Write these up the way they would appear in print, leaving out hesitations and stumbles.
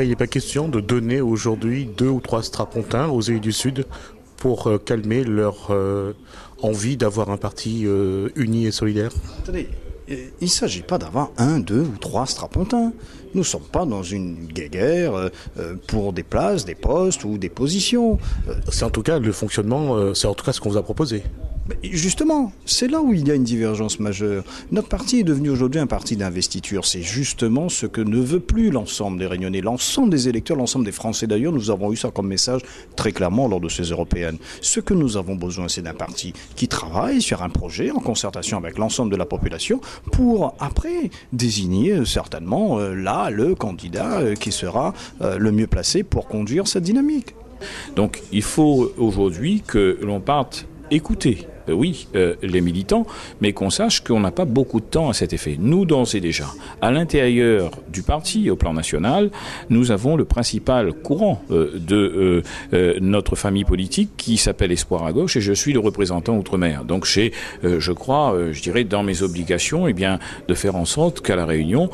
cas, il n'est pas question de donner aujourd'hui 2 ou 3 strapontins aux élus du Sud pour calmer leur envie d'avoir un parti uni et solidaire. Attendez, il ne s'agit pas d'avoir 1, 2 ou 3 strapontins. Nous ne sommes pas dans une guéguerre pour des places, des postes ou des positions. C'est en tout cas le fonctionnement, c'est en tout cas ce qu'on vous a proposé. Justement, c'est là où il y a une divergence majeure. Notre parti est devenu aujourd'hui un parti d'investiture. C'est justement ce que ne veut plus l'ensemble des Réunionnais, l'ensemble des électeurs, l'ensemble des Français. D'ailleurs, nous avons eu ça comme message très clairement lors de ces européennes. Ce que nous avons besoin, c'est d'un parti qui travaille sur un projet en concertation avec l'ensemble de la population pour après désigner certainement là le candidat qui sera le mieux placé pour conduire cette dynamique. Donc il faut aujourd'hui que l'on parte écouter. Oui, les militants, mais qu'on sache qu'on n'a pas beaucoup de temps à cet effet. Nous, d'ores et déjà, à l'intérieur du parti, au plan national, nous avons le principal courant de notre famille politique qui s'appelle Espoir à gauche et je suis le représentant outre-mer. Donc j'ai, je crois, je dirais, dans mes obligations, eh bien, de faire en sorte qu'à La Réunion,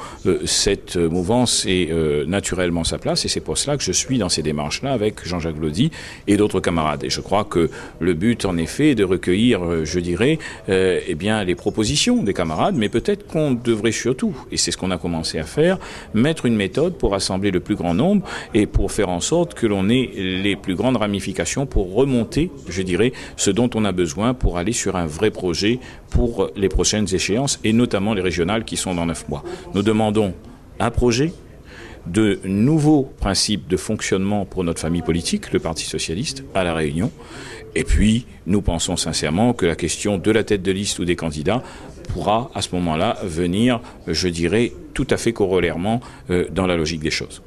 cette mouvance ait naturellement sa place et c'est pour cela que je suis dans ces démarches-là avec Jean-Jacques Lodi et d'autres camarades. Et je crois que le but, en effet, est de recueillir je dirais, eh bien, les propositions des camarades, mais peut-être qu'on devrait surtout, et c'est ce qu'on a commencé à faire, mettre une méthode pour rassembler le plus grand nombre et pour faire en sorte que l'on ait les plus grandes ramifications pour remonter, je dirais, ce dont on a besoin pour aller sur un vrai projet pour les prochaines échéances et notamment les régionales qui sont dans 9 mois. Nous demandons un projet, de nouveaux principes de fonctionnement pour notre famille politique, le Parti socialiste, à La Réunion. Et puis, nous pensons sincèrement que la question de la tête de liste ou des candidats pourra, à ce moment-là, venir, je dirais, tout à fait corollairement dans la logique des choses.